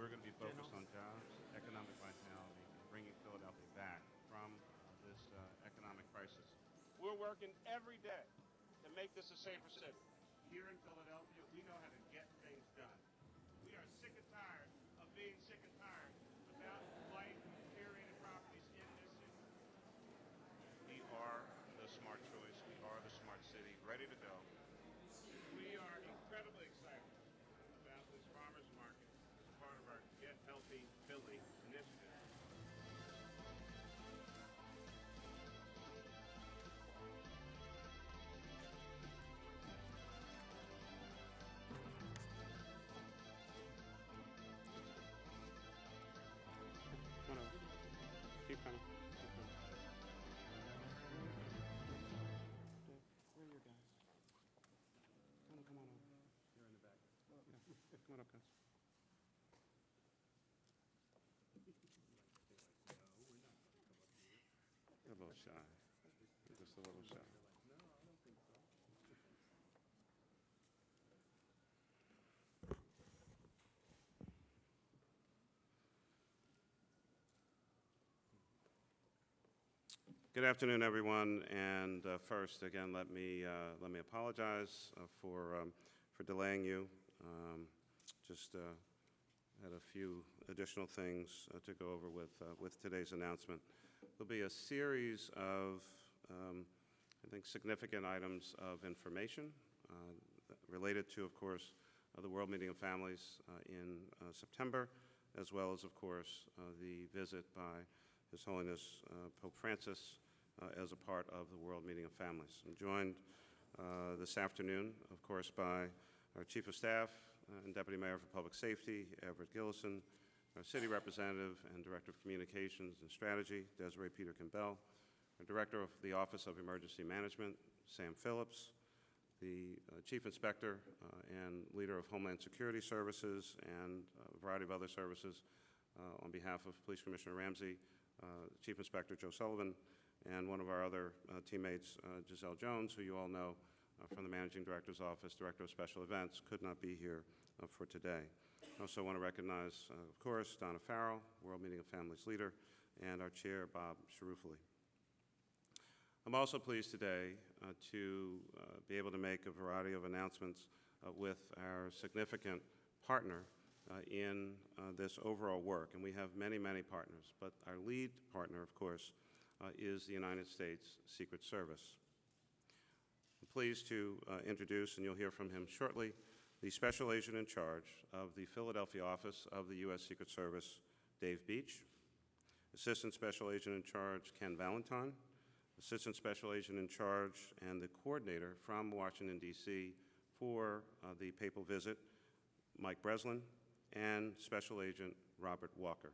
we're going to be focused on jobs, economic vitality, and bringing Philadelphia back from this economic crisis. We're working every day to make this a safer city. Here in Philadelphia, we know how to get things done. We are sick and tired of being sick and tired about blight and deteriorated properties in this city. We are the smart choice. We are the smart city, ready to go. We are incredibly excited about this farmers market as part of our Get Healthy Philly initiative. Come on over. Keep coming. Keep coming. Where are your guys? Come on over. You're in the back. Yeah. Come on up, guys. You're a little shy. You're just a little shy. Good afternoon, everyone. And first, again, let me apologize for delaying you. Just had a few additional things to go over with today's announcement. There'll be a series of, I think, significant items of information related to, of course, the World Meeting of Families in September, as well as, of course, the visit by His Holiness Pope Francis as a part of the World Meeting of Families. I'm joined this afternoon, of course, by our Chief of Staff and Deputy Mayor for Public Safety, Everett Gillison, our City Representative and Director of Communications and Strategy, Desiree Peter Campbell, our Director of the Office of Emergency Management, Sam Phillips, the Chief Inspector and Leader of Homeland Security Services and a variety of other services on behalf of Police Commissioner Ramsey, Chief Inspector Joe Sullivan, and one of our other teammates, Giselle Jones, who you all know from the Managing Director's Office, Director of Special Events, could not be here for today. I also want to recognize, of course, Donna Farrell, World Meeting of Families leader, and our Chair, Bob Sharufali. I'm also pleased today to be able to make a variety of announcements with our significant partner in this overall work. And we have many, many partners, but our lead partner, of course, is the United States Secret Service. I'm pleased to introduce, and you'll hear from him shortly, the Special Agent in charge of the Philadelphia office of the U.S. Secret Service, Dave Beach, Assistant Special Agent in charge, Ken Valentine, Assistant Special Agent in charge and the coordinator from Washington, D.C. for the Papal visit, Mike Breslin, and Special Agent Robert Walker.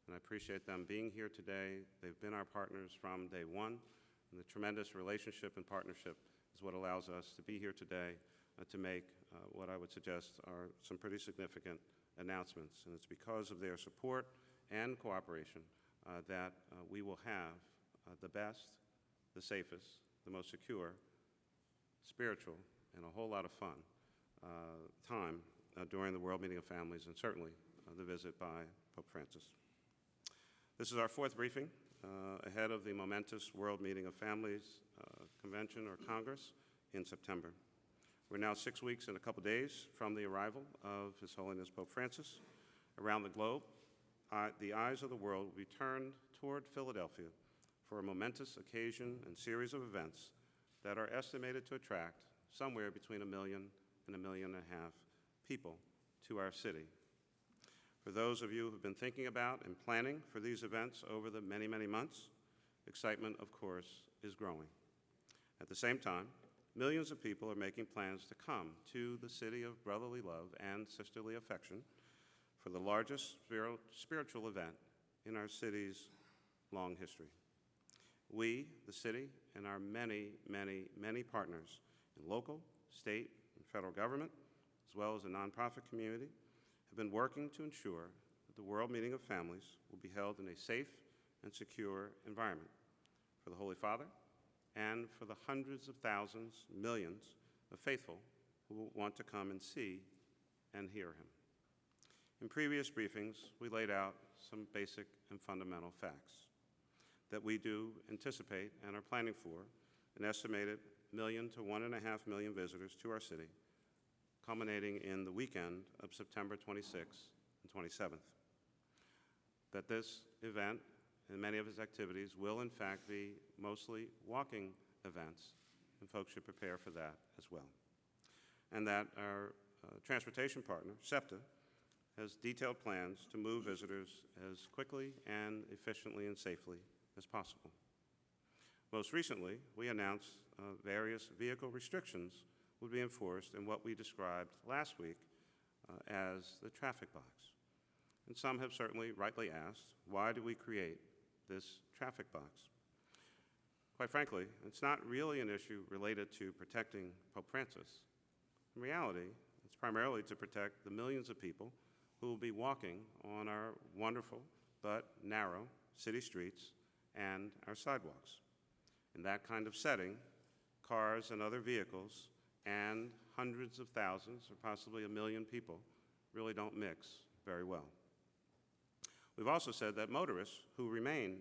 And I appreciate them being here today. They've been our partners from day one, and the tremendous relationship and partnership is what allows us to be here today to make what I would suggest are some pretty significant announcements. And it's because of their support and cooperation that we will have the best, the safest, the most secure, spiritual, and a whole lot of fun time during the World Meeting of Families and certainly the visit by Pope Francis. This is our fourth briefing ahead of the momentous World Meeting of Families Convention or Congress in September. We're now 6 weeks and a couple days from the arrival of His Holiness Pope Francis. Around the globe, the eyes of the world will be turned toward Philadelphia for a momentous occasion and series of events that are estimated to attract somewhere between 1 million and 1.5 million people to our city. For those of you who have been thinking about and planning for these events over the many, many months, excitement, of course, is growing. At the same time, millions of people are making plans to come to the city of brotherly love and sisterly affection for the largest spiritual event in our city's long history. We, the city, and our many, many, many partners in local, state, and federal government, as well as the nonprofit community, have been working to ensure that the World Meeting of Families will be held in a safe and secure environment for the Holy Father and for the hundreds of thousands, millions of faithful who will want to come and see and hear him. In previous briefings, we laid out some basic and fundamental facts that we do anticipate and are planning for an estimated million to 1.5 million visitors to our city, culminating in the weekend of September 26th and 27th. That this event and many of its activities will in fact be mostly walking events, and folks should prepare for that as well. And that our transportation partner, SEPTA, has detailed plans to move visitors as quickly and efficiently and safely as possible. Most recently, we announced various vehicle restrictions would be enforced in what we described last week as the traffic box. And some have certainly rightly asked, why do we create this traffic box? Quite frankly, it's not really an issue related to protecting Pope Francis. In reality, it's primarily to protect the millions of people who will be walking on our wonderful but narrow city streets and our sidewalks. In that kind of setting, cars and other vehicles and hundreds of thousands or possibly 1 million people really don't mix very well. We've also said that motorists who remain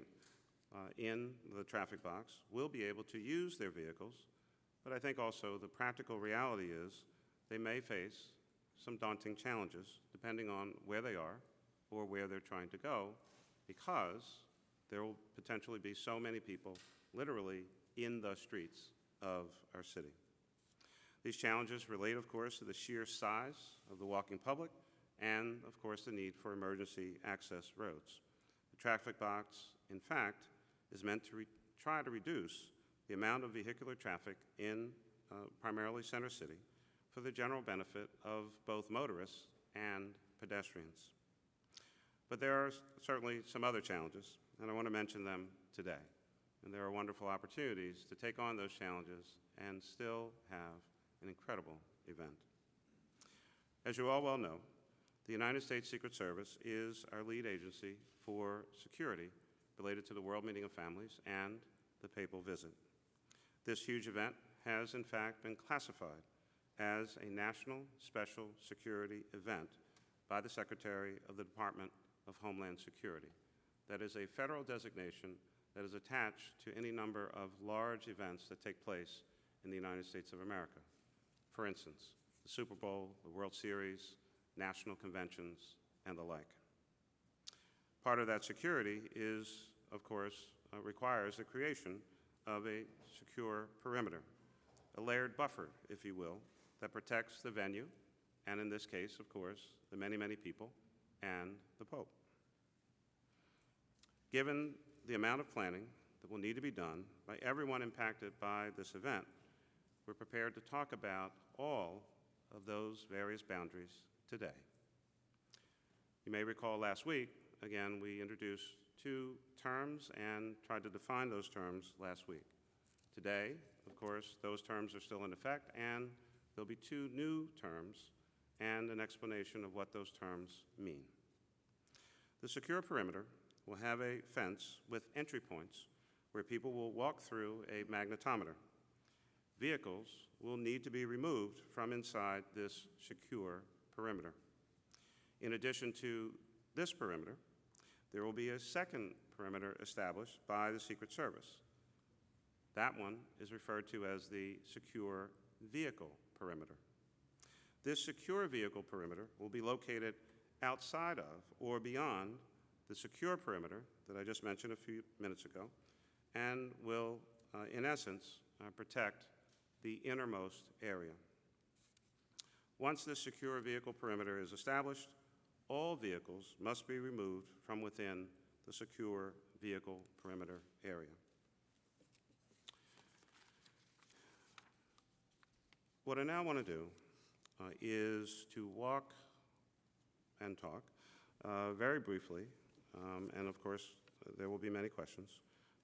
in the traffic box will be able to use their vehicles, but I think also the practical reality is they may face some daunting challenges depending on where they are or where they're trying to go, because there will potentially be so many people literally in the streets of our city. These challenges relate, of course, to the sheer size of the walking public and, of course, the need for emergency access roads. The traffic box, in fact, is meant to try to reduce the amount of vehicular traffic in primarily Center City for the general benefit of both motorists and pedestrians. But there are certainly some other challenges, and I want to mention them today. And there are wonderful opportunities to take on those challenges and still have an incredible event. As you all well know, the United States Secret Service is our lead agency for security related to the World Meeting of Families and the Papal visit. This huge event has in fact been classified as a national special security event by the Secretary of the Department of Homeland Security. That is a federal designation that is attached to any number of large events that take place in the United States of America. For instance, the Super Bowl, the World Series, national conventions, and the like. Part of that security is, of course, requires the creation of a secure perimeter, a layered buffer, if you will, that protects the venue, and in this case, of course, the many, many people and the Pope. Given the amount of planning that will need to be done by everyone impacted by this event, we're prepared to talk about all of those various boundaries today. You may recall last week, again, we introduced 2 terms and tried to define those terms last week. Today, of course, those terms are still in effect, and there'll be 2 new terms and an explanation of what those terms mean. The secure perimeter will have a fence with entry points where people will walk through a magnetometer. Vehicles will need to be removed from inside this secure perimeter. In addition to this perimeter, there will be a second perimeter established by the Secret Service. That one is referred to as the secure vehicle perimeter. This secure vehicle perimeter will be located outside of or beyond the secure perimeter that I just mentioned a few minutes ago, and will, in essence, protect the innermost area. Once this secure vehicle perimeter is established, all vehicles must be removed from within the secure vehicle perimeter area. What I now want to do is to walk and talk very briefly, and of course there will be many questions,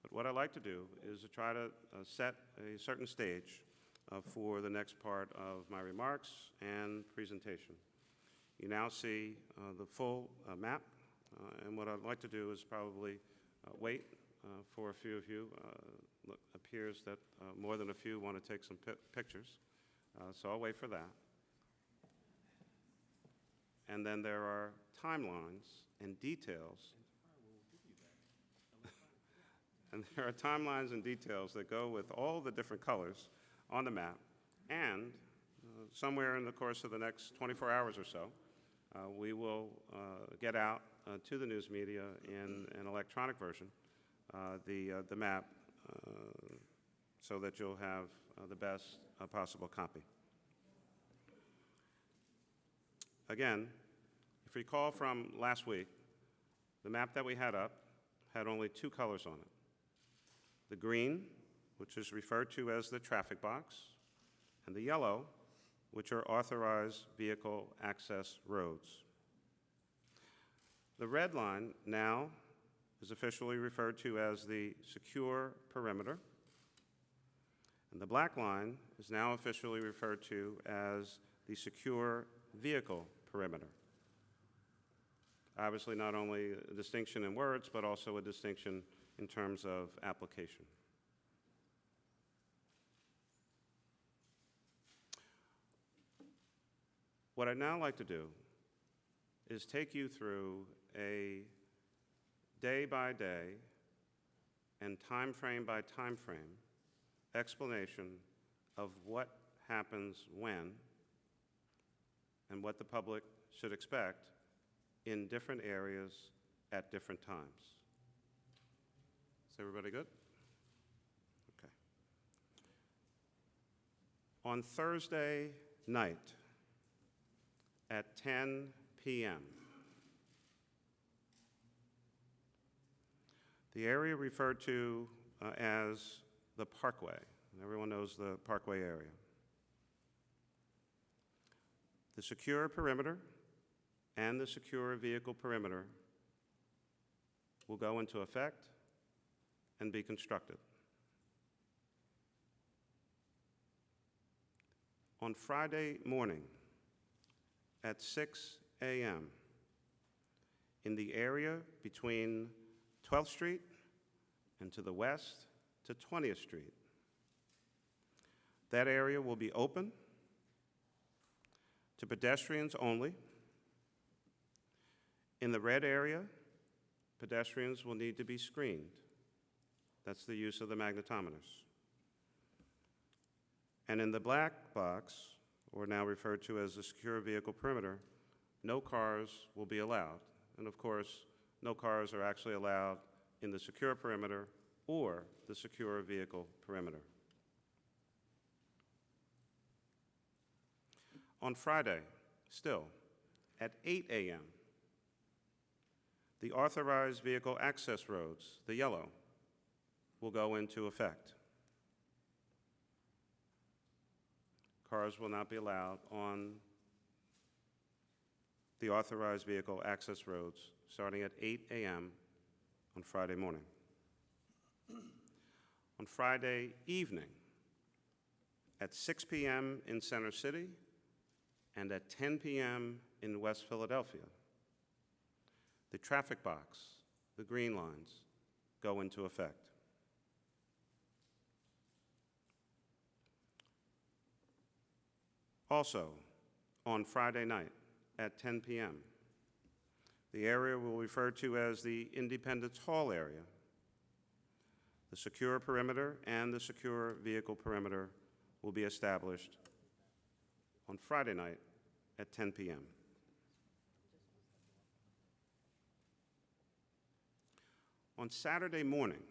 but what I'd like to do is to try to set a certain stage for the next part of my remarks and presentation. You now see the full map, and what I'd like to do is probably wait for a few of you. It appears that more than a few want to take some pictures, so I'll wait for that. And then there are timelines and details. And there are timelines and details that go with all the different colors on the map. And somewhere in the course of the next 24 hours or so, we will get out to the news media in an electronic version, the map, so that you'll have the best possible copy. Again, if you recall from last week, the map that we had up had only two colors on it. The green, which is referred to as the traffic box, and the yellow, which are authorized vehicle access roads. The red line now is officially referred to as the secure perimeter, and the black line is now officially referred to as the secure vehicle perimeter. Obviously, not only a distinction in words, but also a distinction in terms of application. What I'd now like to do is take you through a day-by-day and time-frame-by-time-frame explanation of what happens when and what the public should expect in different areas at different times. Is everybody good? Okay. On Thursday night at 10 p.m., the area referred to as the Parkway, and everyone knows the Parkway area. The secure perimeter and the secure vehicle perimeter will go into effect and be constructed. On Friday morning at 6 a.m., in the area between 12th Street and to the west to 20th Street, that area will be open to pedestrians only. In the red area, pedestrians will need to be screened. That's the use of the magnetometers. And in the black box, or now referred to as the secure vehicle perimeter, no cars will be allowed. And of course, no cars are actually allowed in the secure perimeter or the secure vehicle perimeter. On Friday, still, at 8 a.m., the authorized vehicle access roads, the yellow, will go into effect. Cars will not be allowed on the authorized vehicle access roads starting at 8 a.m. on Friday morning. On Friday evening, at 6 p.m. in Center City and at 10 p.m. in West Philadelphia, the traffic box, the green lines, go into effect. Also, on Friday night at 10 p.m., the area we'll refer to as the Independence Hall area. The secure perimeter and the secure vehicle perimeter will be established on Friday night at 10 p.m. On Saturday morning,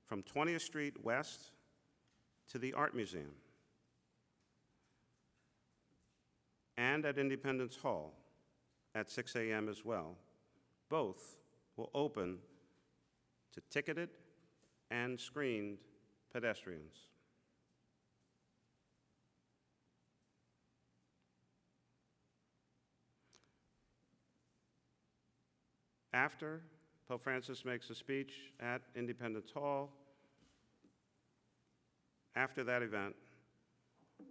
from 20th Street West to the Art Museum and at Independence Hall at 6 a.m. as well, both will open to ticketed and screened pedestrians. After Pope Francis makes a speech at Independence Hall, after that event,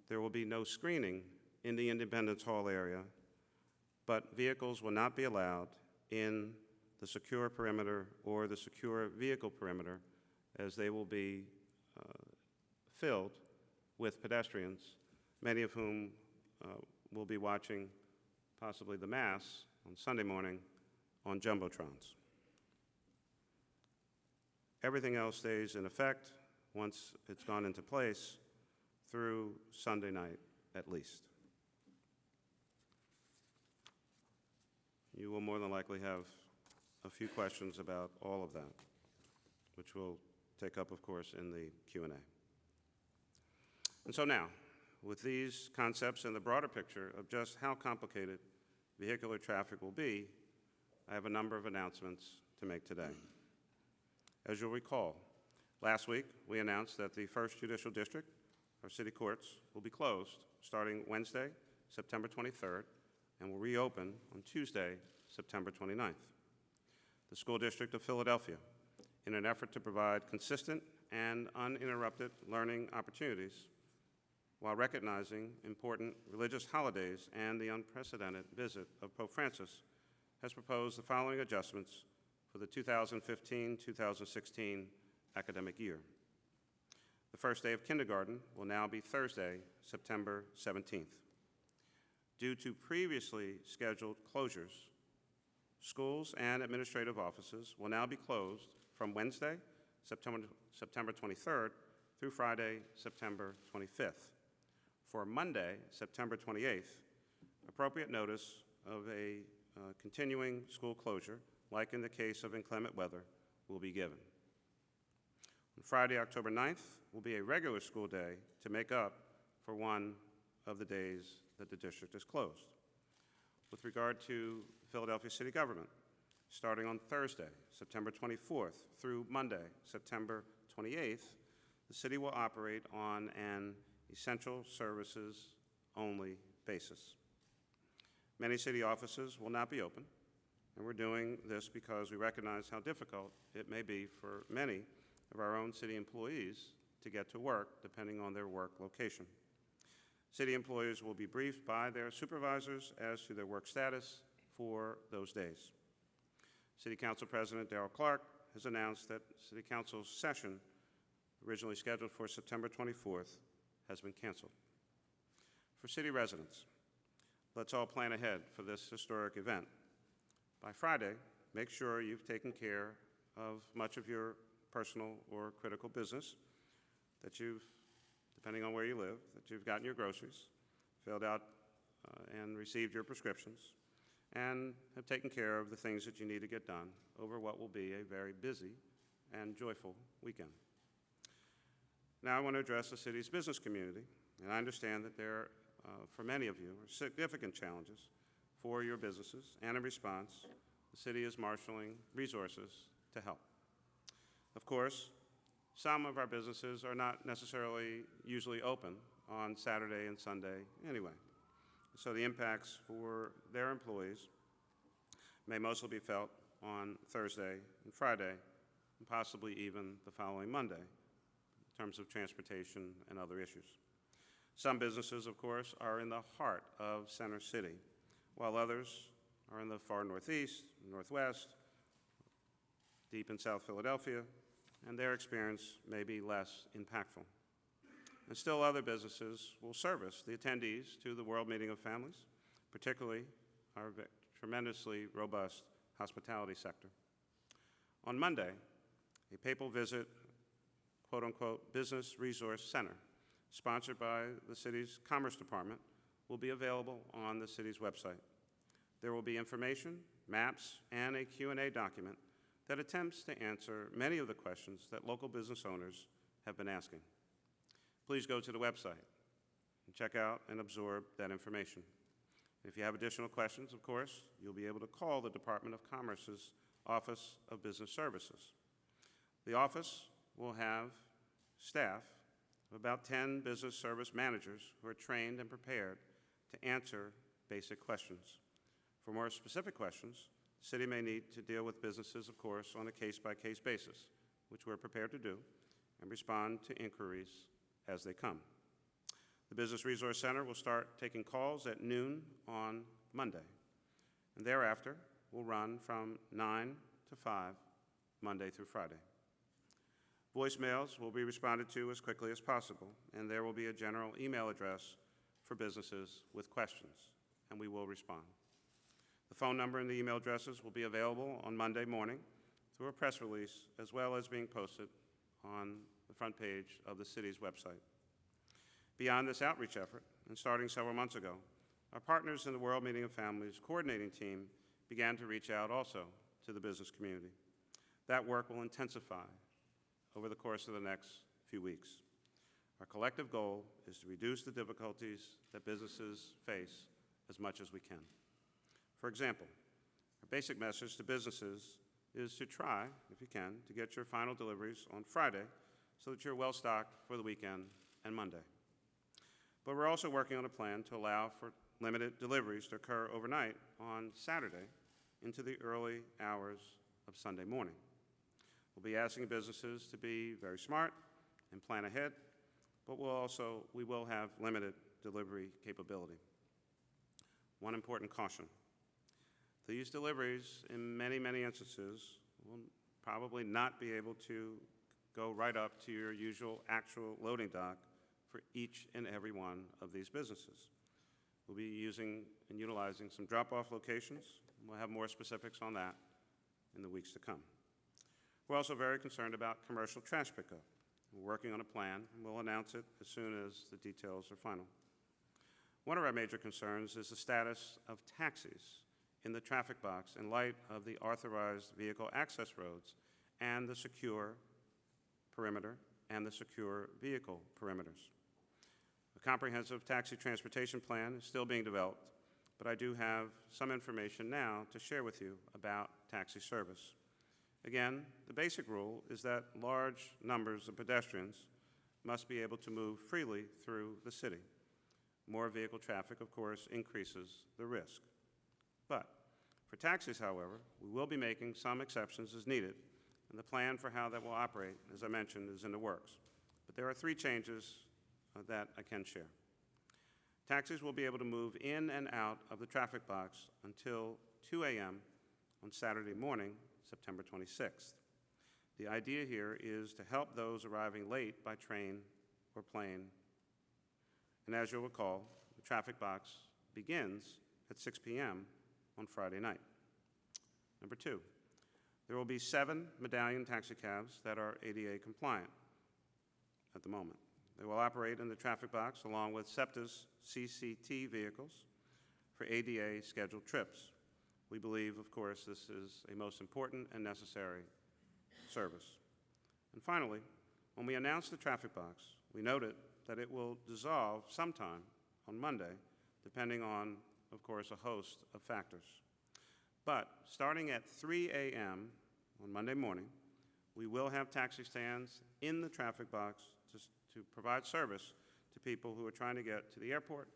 there will be no screening in the Independence Hall area, but vehicles will not be allowed in the secure perimeter or the secure vehicle perimeter, as they will be filled with pedestrians, many of whom will be watching possibly the Mass on Sunday morning on Jumbotrons. Everything else stays in effect once it's gone into place through Sunday night at least. You will more than likely have a few questions about all of that, which we'll take up, of course, in the Q&A. And so now, with these concepts and the broader picture of just how complicated vehicular traffic will be, I have a number of announcements to make today. As you'll recall, last week we announced that the First Judicial District, our city courts, will be closed starting Wednesday, September 23rd, and will reopen on Tuesday, September 29th. The School District of Philadelphia, in an effort to provide consistent and uninterrupted learning opportunities while recognizing important religious holidays and the unprecedented visit of Pope Francis, has proposed the following adjustments for the 2015-2016 academic year. The first day of kindergarten will now be Thursday, September 17th. Due to previously scheduled closures, schools and administrative offices will now be closed from Wednesday, September 23rd, through Friday, September 25th. For Monday, September 28th, appropriate notice of a continuing school closure, like in the case of inclement weather, will be given. On Friday, October 9th, will be a regular school day to make up for one of the days that the district is closed. With regard to Philadelphia city government, starting on Thursday, September 24th, through Monday, September 28th, the city will operate on an essential services only basis. Many city offices will not be open, and we're doing this because we recognize how difficult it may be for many of our own city employees to get to work, depending on their work location. City employees will be briefed by their supervisors as to their work status for those days. City Council President Darrell Clark has announced that City Council's session, originally scheduled for September 24th, has been canceled. For city residents, let's all plan ahead for this historic event. By Friday, make sure you've taken care of much of your personal or critical business, that you've, depending on where you live, that you've gotten your groceries, filled out and received your prescriptions, and have taken care of the things that you need to get done over what will be a very busy and joyful weekend. Now I want to address the city's business community, and I understand that there, for many of you, are significant challenges for your businesses, and in response, the city is marshaling resources to help. Of course, some of our businesses are not necessarily usually open on Saturday and Sunday anyway, so the impacts for their employees may mostly be felt on Thursday and Friday, and possibly even the following Monday, in terms of transportation and other issues. Some businesses, of course, are in the heart of Center City, while others are in the far northeast, northwest, deep in South Philadelphia, and their experience may be less impactful. And still other businesses will service the attendees to the World Meeting of Families, particularly our tremendously robust hospitality sector. On Monday, a Papal Visit, quote-unquote, Business Resource Center, sponsored by the city's Commerce Department, will be available on the city's website. There will be information, maps, and a Q&A document that attempts to answer many of the questions that local business owners have been asking. Please go to the website and check out and absorb that information. If you have additional questions, of course, you'll be able to call the Department of Commerce's Office of Business Services. The office will have staff of about 10 business service managers who are trained and prepared to answer basic questions. For more specific questions, the city may need to deal with businesses, of course, on a case-by-case basis, which we're prepared to do, and respond to inquiries as they come. The Business Resource Center will start taking calls at noon on Monday, and thereafter will run from 9 to 5, Monday through Friday. Voicemails will be responded to as quickly as possible, and there will be a general email address for businesses with questions, and we will respond. The phone number and the email addresses will be available on Monday morning through a press release, as well as being posted on the front page of the city's website. Beyond this outreach effort, and starting several months ago, our partners in the World Meeting of Families coordinating team began to reach out also to the business community. That work will intensify over the course of the next few weeks. Our collective goal is to reduce the difficulties that businesses face as much as we can. For example, our basic message to businesses is to try, if you can, to get your final deliveries on Friday so that you're well stocked for the weekend and Monday. But we're also working on a plan to allow for limited deliveries to occur overnight on Saturday into the early hours of Sunday morning. We'll be asking businesses to be very smart and plan ahead, but we will have limited delivery capability. One important caution. These deliveries, in many, many instances, will probably not be able to go right up to your usual actual loading dock for each and every one of these businesses. We'll be using and utilizing some drop-off locations. We'll have more specifics on that in the weeks to come. We're also very concerned about commercial trash pickup. We're working on a plan, and we'll announce it as soon as the details are final. One of our major concerns is the status of taxis in the traffic box in light of the authorized vehicle access roads and the secure perimeter and the secure vehicle perimeters. A comprehensive taxi transportation plan is still being developed, but I do have some information now to share with you about taxi service. Again, the basic rule is that large numbers of pedestrians must be able to move freely through the city. More vehicle traffic, of course, increases the risk. But for taxis, however, we will be making some exceptions as needed, and the plan for how that will operate, as I mentioned, is in the works. But there are 3 changes that I can share. Taxis will be able to move in and out of the traffic box until 2 a.m. on Saturday morning, September 26th. The idea here is to help those arriving late by train or plane. And as you'll recall, the traffic box begins at 6 p.m. on Friday night. Number 2, there will be 7 medallion taxicabs that are ADA compliant at the moment. They will operate in the traffic box along with SEPTA's CCT vehicles for ADA scheduled trips. We believe, of course, this is a most important and necessary service. And finally, when we announced the traffic box, we noted that it will dissolve sometime on Monday, depending on, of course, a host of factors. But starting at 3 a.m. on Monday morning, we will have taxi stands in the traffic box to provide service to people who are trying to get to the airport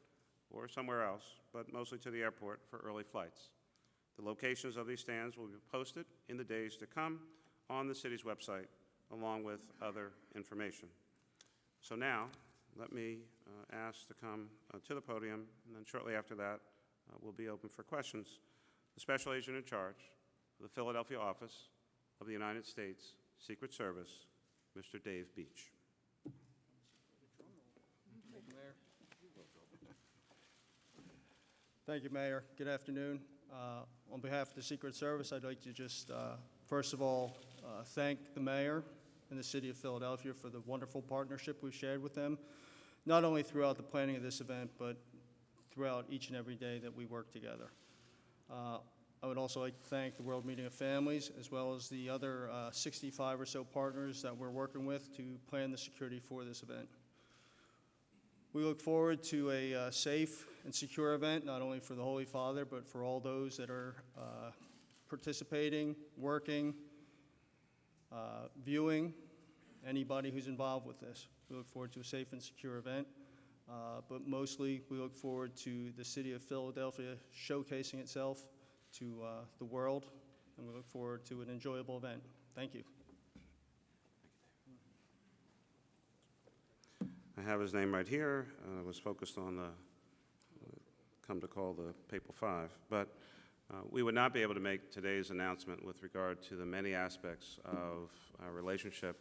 or somewhere else, but mostly to the airport for early flights. The locations of these stands will be posted in the days to come on the city's website, along with other information. So now, let me ask to come to the podium, and then shortly after that, we'll be open for questions. The Special Agent in charge of the Philadelphia office of the United States Secret Service, Mr. Dave Beach. Thank you, Mayor. Good afternoon. On behalf of the Secret Service, I'd like to just, first of all, thank the Mayor and the City of Philadelphia for the wonderful partnership we've shared with them, not only throughout the planning of this event, but throughout each and every day that we work together. I would also like to thank the World Meeting of Families, as well as the other 65 or so partners that we're working with to plan the security for this event. We look forward to a safe and secure event, not only for the Holy Father, but for all those that are participating, working, viewing, anybody who's involved with this. We look forward to a safe and secure event, but mostly we look forward to the City of Philadelphia showcasing itself to the world, and we look forward to an enjoyable event. Thank you. I have his name right here. I was focused on the, come to call the Papal 5. But we would not be able to make today's announcement with regard to the many aspects of our relationship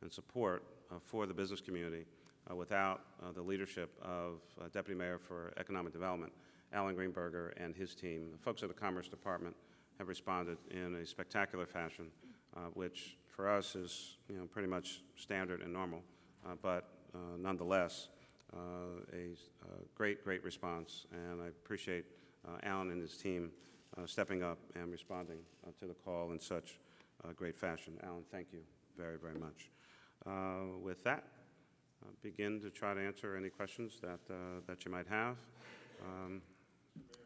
and support for the business community without the leadership of Deputy Mayor for Economic Development, Alan Greenberger, and his team. The folks at the Commerce Department have responded in a spectacular fashion, which for us is pretty much standard and normal, but nonetheless, a great, great response, and I appreciate Alan and his team stepping up and responding to the call in such great fashion. Alan, thank you very, very much. With that, begin to try to answer any questions that you might have.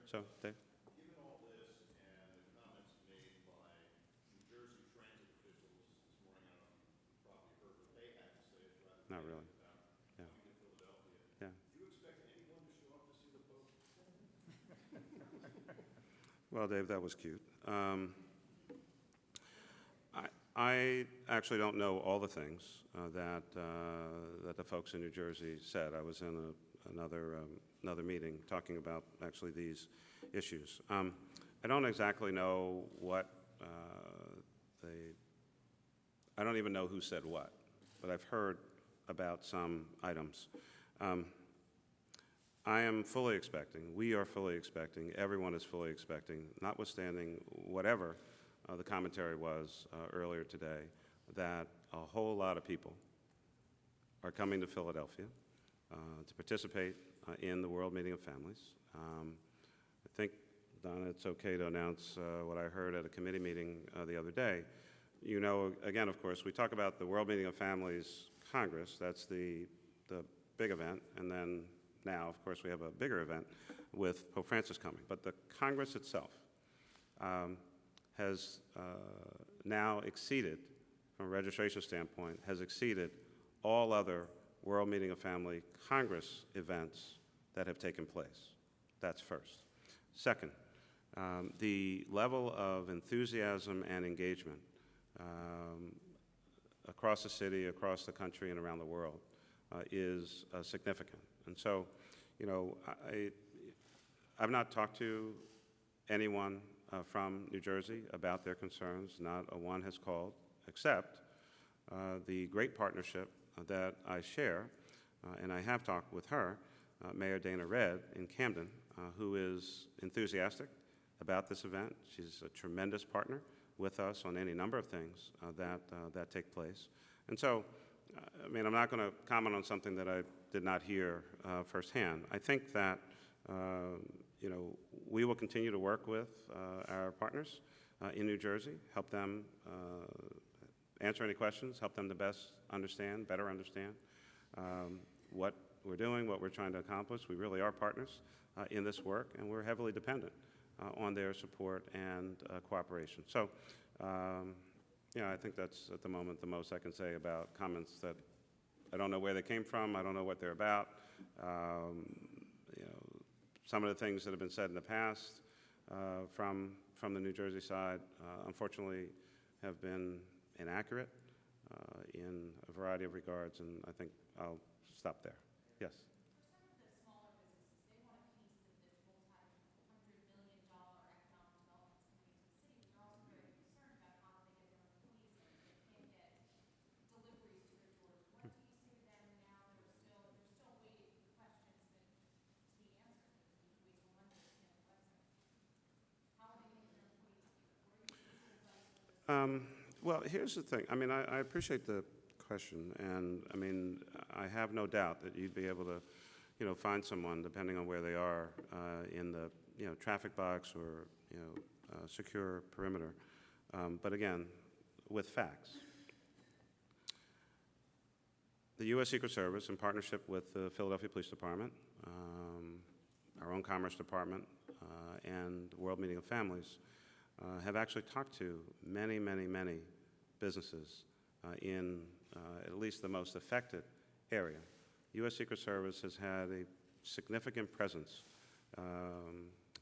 So, Dave? Given all this and the comments made by New Jersey transit officials this morning, I don't know if you probably heard what they had to say as rather than Not really. about Yeah. coming to Philadelphia. Yeah. Do you expect anyone to show up to see the Pope? Well, Dave, that was cute. I actually don't know all the things that the folks in New Jersey said. I was in another meeting talking about actually these issues. I don't exactly know what I don't even know who said what, but I've heard about some items. I am fully expecting, we are fully expecting, everyone is fully expecting, notwithstanding whatever the commentary was earlier today, that a whole lot of people are coming to Philadelphia to participate in the World Meeting of Families. I think, Donna, it's okay to announce what I heard at a committee meeting the other day. You know, again, of course, we talk about the World Meeting of Families Congress. That's the big event, and then now, of course, we have a bigger event with Pope Francis coming. But the Congress itself has now exceeded, from a registration standpoint, has exceeded all other World Meeting of Family Congress events that have taken place. That's first. Second, the level of enthusiasm and engagement across the city, across the country, and around the world is significant. And so, you know, I've not talked to anyone from New Jersey about their concerns. Not a one has called, except the great partnership that I share, and I have talked with her, Mayor Dana Redd in Camden, who is enthusiastic about this event. She's a tremendous partner with us on any number of things that take place. And so, I mean, I'm not going to comment on something that I did not hear firsthand. I think that, you know, we will continue to work with our partners in New Jersey, help them answer any questions, help them to best understand, better understand what we're doing, what we're trying to accomplish. We really are partners in this work, and we're heavily dependent on their support and cooperation. So, yeah, I think that's at the moment the most I can say about comments that I don't know where they came from, I don't know what they're about. You know, some of the things that have been said in the past from the New Jersey side, unfortunately, have been inaccurate in a variety of regards, and I think I'll stop there. Yes? For some of the smaller businesses, they want a piece of this multi-$100 million economic development that's coming to the city, but they're also very concerned about how they get their employees in. They can't get deliveries to their doors. What do you say to them now? They're still waiting for the questions to be answered. They need to wait till Monday to scan the website. How are they getting their employees here? What are your pieces of advice for this? Well, here's the thing. I mean, I appreciate the question, and I mean, I have no doubt that you'd be able to, you know, find someone, depending on where they are, in the, you know, traffic box or, you know, secure perimeter. But again, with facts. The U.S. Secret Service, in partnership with the Philadelphia Police Department, our own Commerce Department, and the World Meeting of Families, have actually talked to many, many, many businesses in at least the most affected area. U.S. Secret Service has had a significant presence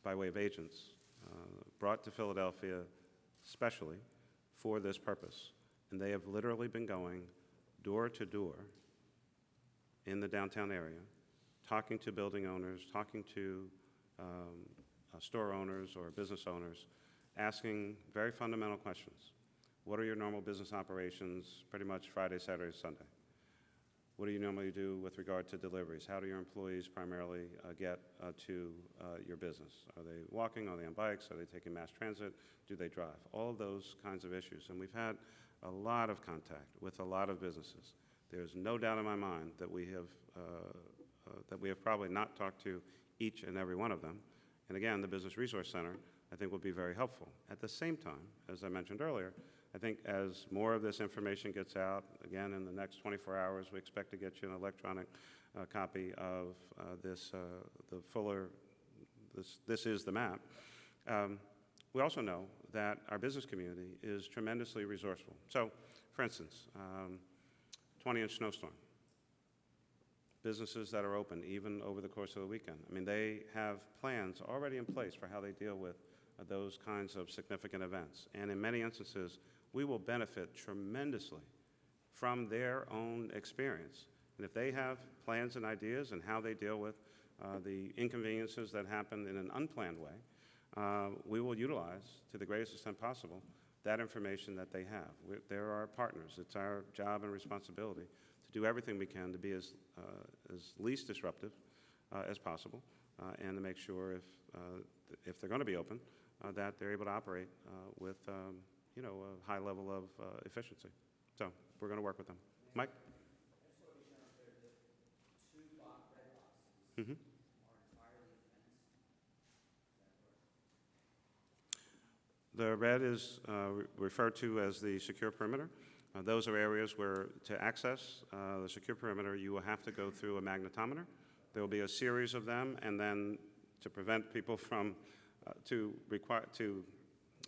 by way of agents brought to Philadelphia specially for this purpose. And they have literally been going door to door in the downtown area, talking to building owners, talking to store owners or business owners, asking very fundamental questions. What are your normal business operations pretty much Friday, Saturday, Sunday? What do you normally do with regard to deliveries? How do your employees primarily get to your business? Are they walking? Are they on bikes? Are they taking mass transit? Do they drive? All of those kinds of issues. And we've had a lot of contact with a lot of businesses. There's no doubt in my mind that we have probably not talked to each and every one of them. And again, the Business Resource Center, I think, will be very helpful. At the same time, as I mentioned earlier, I think as more of this information gets out, again, in the next 24 hours, we expect to get you an electronic copy of the fuller, this is the map. We also know that our business community is tremendously resourceful. So, for instance, 20-inch snowstorm. Businesses that are open even over the course of the weekend. I mean, they have plans already in place for how they deal with those kinds of significant events. And in many instances, we will benefit tremendously from their own experience. And if they have plans and ideas and how they deal with the inconveniences that happen in an unplanned way, we will utilize, to the greatest extent possible, that information that they have. They're our partners. It's our job and responsibility to do everything we can to be as least disruptive as possible, and to make sure if they're going to be open, that they're able to operate with a high level of efficiency. So we're going to work with them. Mike? I just want to be sure I'm clear that two red boxes Mm-hmm. are entirely fenced. Is that correct? The red is referred to as the secure perimeter. Those are areas where, to access the secure perimeter, you will have to go through a magnetometer. There will be a series of them, and then to prevent people from, to,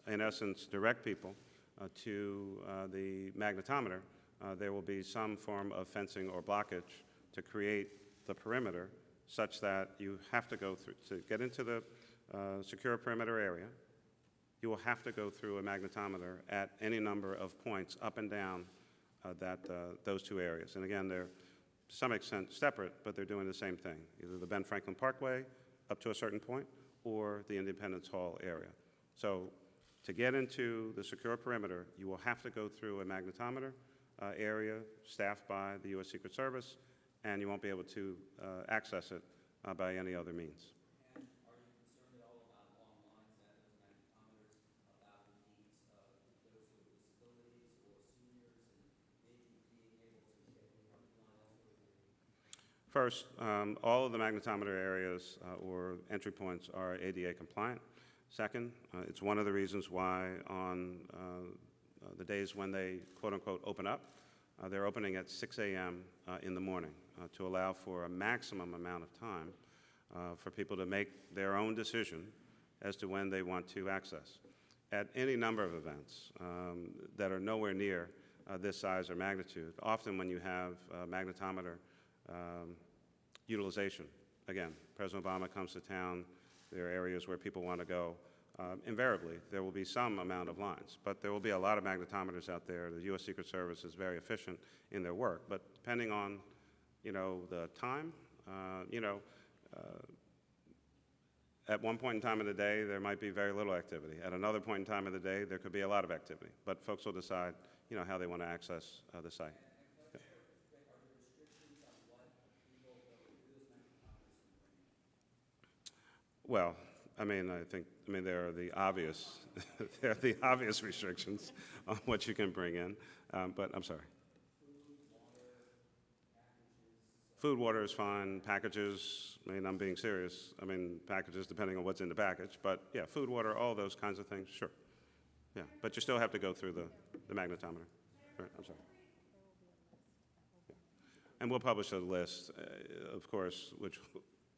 in essence, direct people to the magnetometer, there will be some form of fencing or blockage to create the perimeter such that you have to go through, to get into the secure perimeter area, you will have to go through a magnetometer at any number of points up and down those two areas. And again, they're to some extent separate, but they're doing the same thing, either the Ben Franklin Parkway up to a certain point or the Independence Hall area. So to get into the secure perimeter, you will have to go through a magnetometer area staffed by the U.S. Secret Service, and you won't be able to access it by any other means. And are you concerned at all about long lines at those magnetometers, about the needs of those with disabilities or seniors, and maybe being able to get in front of the line elsewhere? First, all of the magnetometer areas or entry points are ADA compliant. Second, it's one of the reasons why on the days when they quote-unquote open up, they're opening at 6 a.m. In the morning to allow for a maximum amount of time for people to make their own decision as to when they want to access. At any number of events that are nowhere near this size or magnitude, often when you have magnetometer utilization, again, President Obama comes to town, there are areas where people want to go. Invariably, there will be some amount of lines, but there will be a lot of magnetometers out there. The U.S. Secret Service is very efficient in their work, but depending on, the time, at one point in time of the day, there might be very little activity. At another point in time of the day, there could be a lot of activity, but folks will decide, how they want to access the site. Are there restrictions on what people that will do those magnetometers can bring in? Well, there are the obvious, there are the obvious restrictions on what you can bring in, but I'm sorry. Food, water is fine. Packages, I'm being serious. Packages depending on what's in the package, but yeah, food, water, all those kinds of things, sure. Yeah, but you still have to go through the magnetometer. Right, I'm sorry. Yeah. And we'll publish a list, of course, which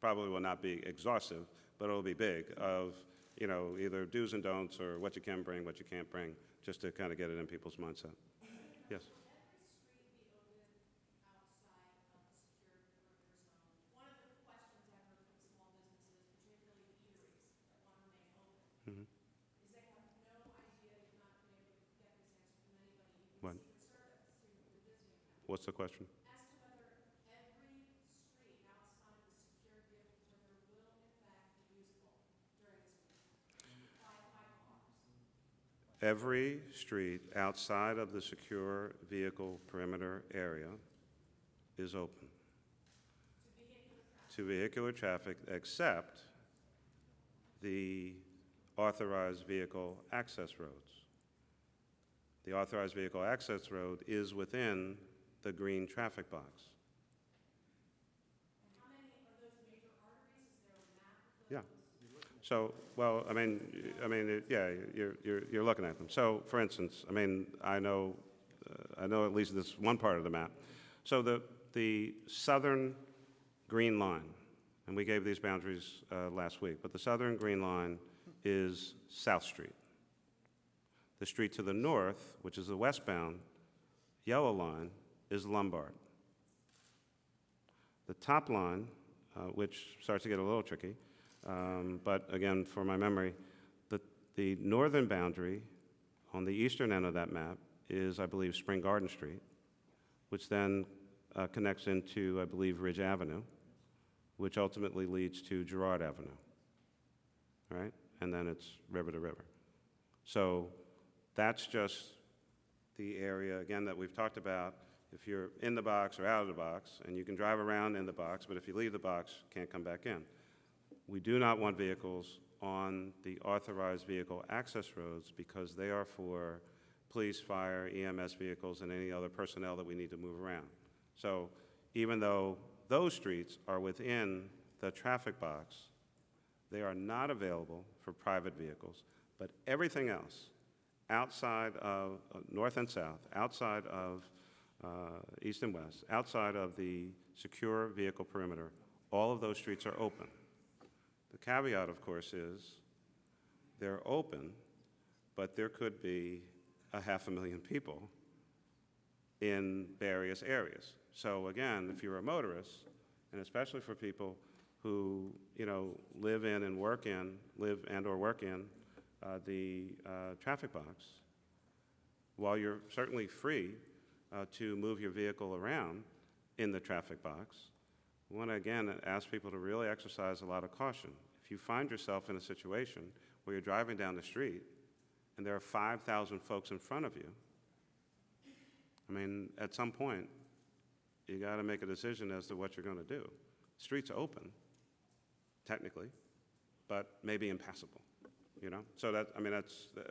probably will not be exhaustive, but it'll be big, of either do's and don'ts or what you can bring, what you can't bring, just to kind of get it in people's mindset. Yes? Will every street be open outside of the secure perimeter zone? One of the questions I've heard from small businesses, particularly eateries that want to remain open, Mm-hmm. is they have no idea, you've not been able to get this answer from anybody, even What? Secret Service, who you're visiting them, What's the question? as to whether every street outside of the secure vehicle perimeter will in fact be usable during this winter by cars. Every street outside of the secure vehicle perimeter area is open. To vehicular traffic, except the authorized vehicle access roads. The authorized vehicle access road is within the green traffic box. And how many are those major arteries? Is there a map of Yeah. those? So, well, yeah, you're looking at them. So, for instance, I know at least this one part of the map. So the southern green line, and we gave these boundaries last week, but the southern green line is South Street. The street to the north, which is the westbound yellow line, is Lombard. The top line, which starts to get a little tricky, but again, for my memory, the northern boundary on the eastern end of that map is, I believe, Spring Garden Street, which then connects into, I believe, Ridge Avenue, which ultimately leads to Girard Avenue, right? And then it's river to river. So that's just the area, again, that we've talked about. If you're in the box or out of the box, and you can drive around in the box, but if you leave the box, can't come back in. We do not want vehicles on the authorized vehicle access roads because they are for police, fire, EMS vehicles, and any other personnel that we need to move around. So even though those streets are within the traffic box, they are not available for private vehicles, but everything else outside of north and south, outside of east and west, outside of the secure vehicle perimeter, all of those streets are open. The caveat, of course, is they're open, but there could be 500,000 people in various areas. So again, if you're a motorist, and especially for people who live and work in the traffic box, while you're certainly free to move your vehicle around in the traffic box, we want to again ask people to really exercise a lot of caution. If you find yourself in a situation where you're driving down the street and there are 5,000 folks in front of you, at some point, you got to make a decision as to what you're going to do. Streets are open, technically, but maybe impassable, So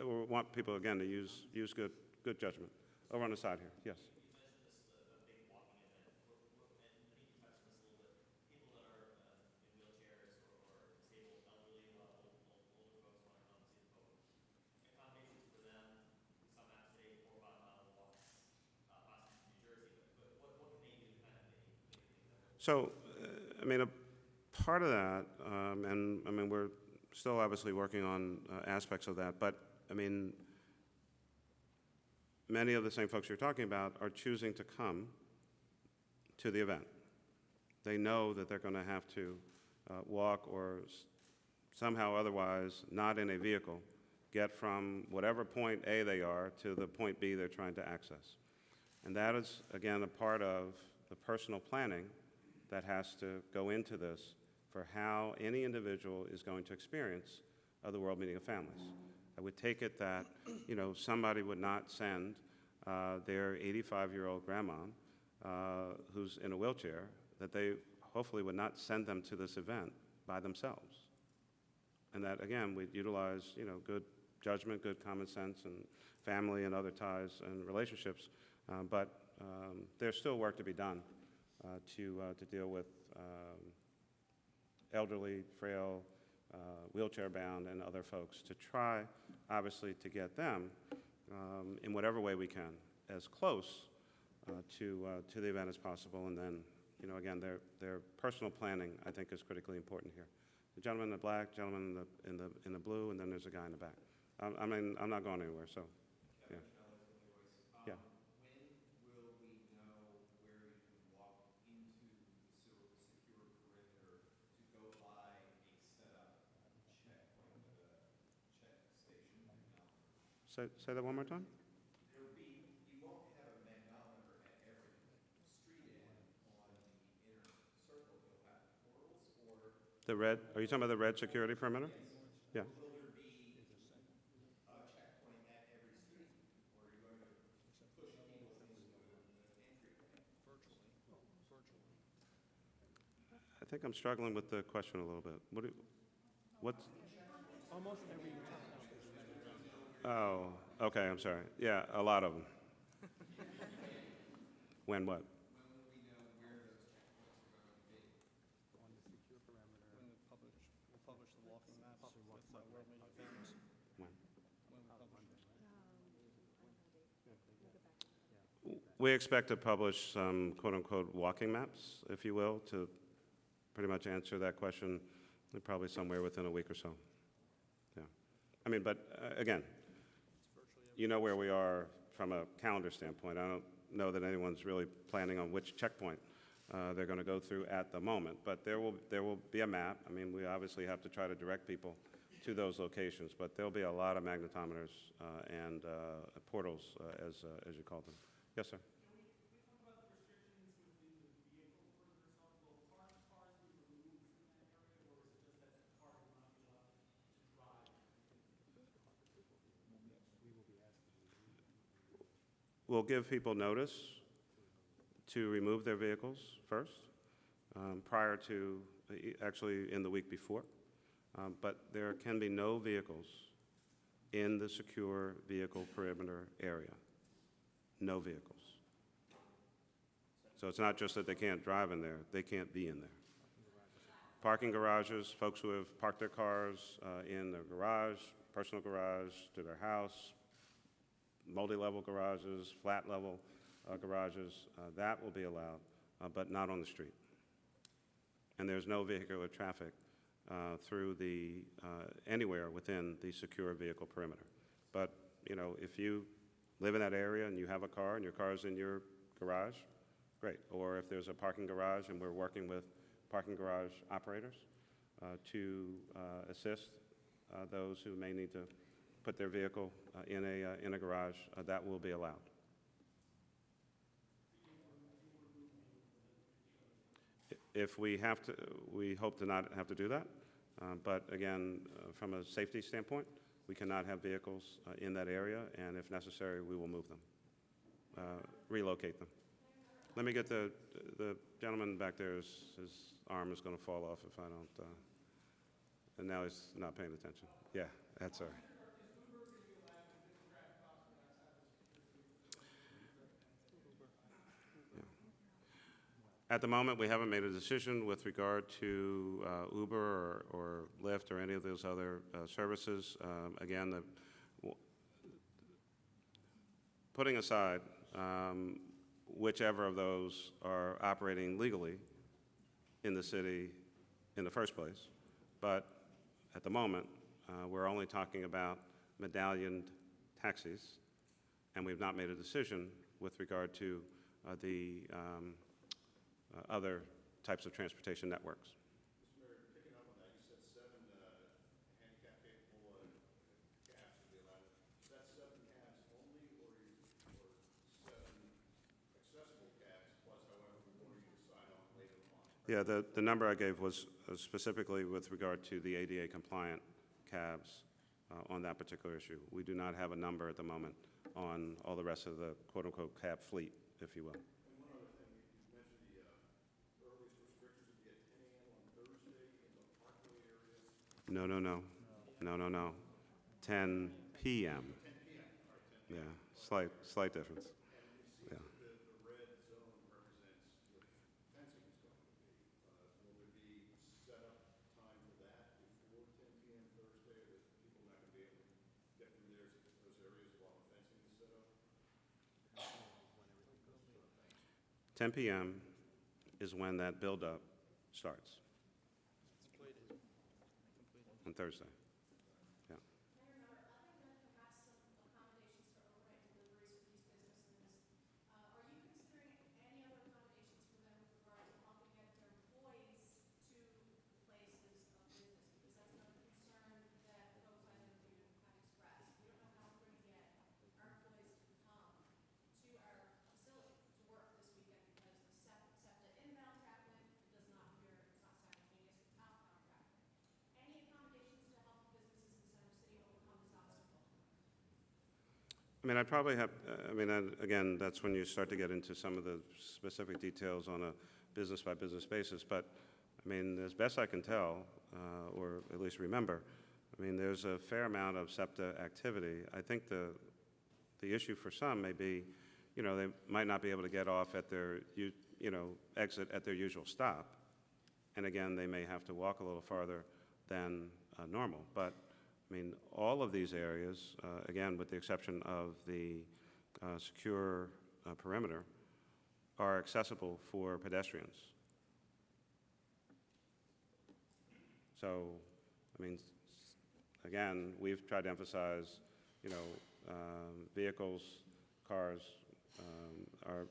we want people, again, to use good judgment. Over on the side here, yes. You mentioned this is a big walking event, and I think you touched on this a little bit. People that are in wheelchairs or disabled, elderly, older folks want to come and see the Pope. Accommodations for them, some apps say 4 or 5 mile walks, possibly to New Jersey, but what can they do kind of thing? So, a part of that, and we're still obviously working on aspects of that, but many of the same folks you're talking about are choosing to come to the event. They know that they're going to have to walk or somehow otherwise, not in a vehicle, get from whatever point A they are to the point B they're trying to access. And that is, again, a part of the personal planning that has to go into this for how any individual is going to experience the World Meeting of Families. I would take it that, somebody would not send their 85-year-old grandma who's in a wheelchair, that they hopefully would not send them to this event by themselves. And that, again, we'd utilize, good judgment, good common sense, and family and other ties and relationships. But there's still work to be done to deal with elderly, frail, wheelchair-bound, and other folks to try, obviously, to get them in whatever way we can as close to the event as possible. And then, again, their personal planning, I think, is critically important here. The gentleman in the black, gentleman in the blue, and then there's a guy in the back. I'm not going anywhere, so, yeah. Yeah. When will we know where you can walk into the secure perimeter to go by a set-up checkpoint with a check station magnometer? Say that one more time? You won't have a magnometer at every street end on the inner circle. You'll have portals or... Are you talking about the red security perimeter? Yes. Yeah. Will there be a checkpoint at every street, or are you going to push people into an entry point? think I'm struggling with the question a little bit. What? Almost every town. Oh, okay, I'm sorry. Yeah, a lot of them. When what? When will we know where those checkpoints are going to be? On the secure perimeter. When we publish the walking maps with World Meeting of Families. When? When we publish it. We expect to publish some quote-unquote walking maps, if you will, to pretty much answer that question probably somewhere within a week or so. Yeah. I mean, but again, you know where we are from a calendar standpoint. I don't know that anyone's really planning on which checkpoint they're going to go through at the moment, but there will be a map. I mean, we obviously have to try to direct people to those locations, but there'll be a lot of magnetometers and portals, as you call them. Yes, sir. Can we talk about the restrictions within the vehicle perimeter itself? Will parked cars be removed from that area, or is it just that the car will not be allowed to drive? We'll give people notice to remove their vehicles first, prior to, actually in the week before. But there can be no vehicles in the secure vehicle perimeter area. No vehicles. So it's not just that they can't drive in there, they can't be in there. Parking garages, folks who have parked their cars in their garage, personal garage, to their house, multi-level garages, flat-level garages, that will be allowed, but not on the street. And there's no vehicular traffic through the, anywhere within the secure vehicle perimeter. But, you know, if you live in that area and you have a car and your car's in your garage, great. Or if there's a parking garage and we're working with parking garage operators to assist those who may need to put their vehicle in a garage, that will be allowed. If we have to, we hope to not have to do that. But again, from a safety standpoint, we cannot have vehicles in that area, and if necessary, we will move them, relocate them. Let me get the gentleman back there, his arm is going to fall off if I don't, and now he's not paying attention. Yeah, that's all right. At the moment, we haven't made a decision with regard to Uber or Lyft or any of those other services. Again, putting aside whichever of those are operating legally in the city in the first place, but at the moment, we're only talking about medallioned taxis, and we've not made a decision with regard to the other types of transportation networks. Mr. Mayor, picking up on that, you said 7 handicap-capable cabs would be allowed. Is that 7 cabs only, or 7 accessible cabs plus however more you decide on later on? Yeah, the number I gave was specifically with regard to the ADA compliant cabs on that particular issue. We do not have a number at the moment on all the rest of the quote-unquote cab fleet, if you will. And one other thing, you mentioned the earliest restrictions would be at 10 a.m. on Thursday in the Parkway area. No. 10 p.m. 10 p.m. All right, 10 p.m. Yeah, slight difference. And you see Yeah. that the red zone represents what fencing is going to be. Will there be set up time for that before 10 p.m. Thursday, or that people not going to be able to get through those areas while the fencing is set up? 10 p.m. is when that buildup starts. On Thursday. Yeah. Mayor Miller, other than perhaps some accommodations for overnight deliveries for these businesses, are you considering any other accommodations for them with regard to helping get their employees to the places of business? Because that's another concern that folks I know do have expressed. We don't know how we're going to get our employees to come to our facility to work this weekend because the SEPTA inbound traffic does not mirror, it's not simultaneous with outbound traffic. Any accommodations to help businesses in Center City overcome this obstacle? I mean, I'd probably have, again, that's when you start to get into some of the specific details on a business-by-business basis, but I mean, as best I can tell, or at least remember, I mean, there's a fair amount of SEPTA activity. I think the issue for some may be, you know, they might not be able to get off at their, exit at their usual stop. And again, they may have to walk a little farther than normal. But, I mean, all of these areas, again, with the exception of the secure perimeter, are accessible for pedestrians. So, I mean, again, we've tried to emphasize, vehicles, cars are,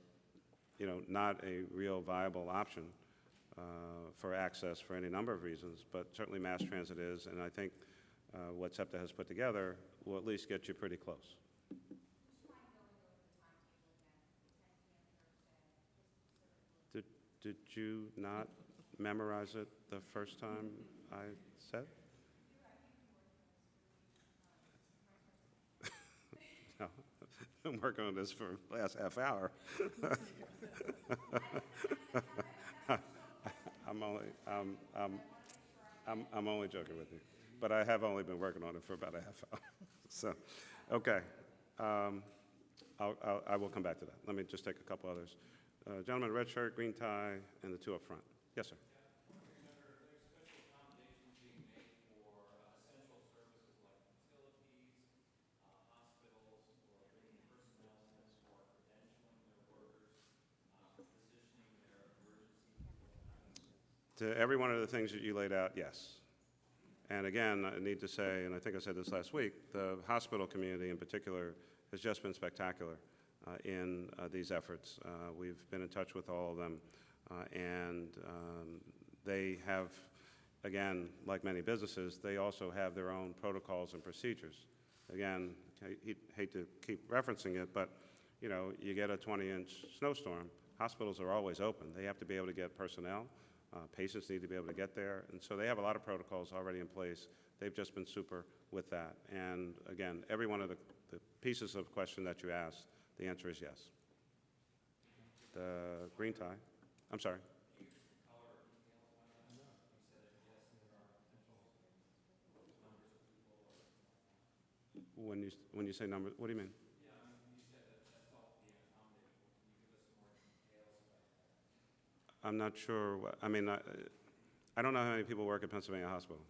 not a real viable option for access for any number of reasons, but certainly mass transit is, and I think what SEPTA has put together will at least get you pretty close. Would you mind going over the timetable again, the 10 p.m. Thursday, just so that we're... Did you not memorize it the first time I said? No, I've been working on this for the last half hour. I'm only joking with you, but I have only been working on it for about a half hour. So, okay, I will come back to that. Let me just take a couple others. Gentleman, red shirt, green tie, and the two up front. Yes, sir. Remember, there's special accommodations being made for essential services like utilities, hospitals, or bringing personnel in for credentialing their workers, positioning their emergency people. To every one of the things that you laid out, yes. And again, I need to say, and I think I said this last week, the hospital community in particular has just been spectacular in these efforts. We've been in touch with all of them, and they have, again, like many businesses, they also have their own protocols and procedures. Again, I hate to keep referencing it, but you get a 20-inch snowstorm, hospitals are always open. They have to be able to get personnel. Patients need to be able to get there, and so they have a lot of protocols already in place. They've just been super with that. And again, every one of the pieces of question that you asked, the answer is yes. The green tie, I'm sorry. When you say numbers, what do you mean? Yeah, I mean, you said that that's all being accommodated. Can you give us some more details about that? I'm not sure. I don't know how many people work at Pennsylvania Hospital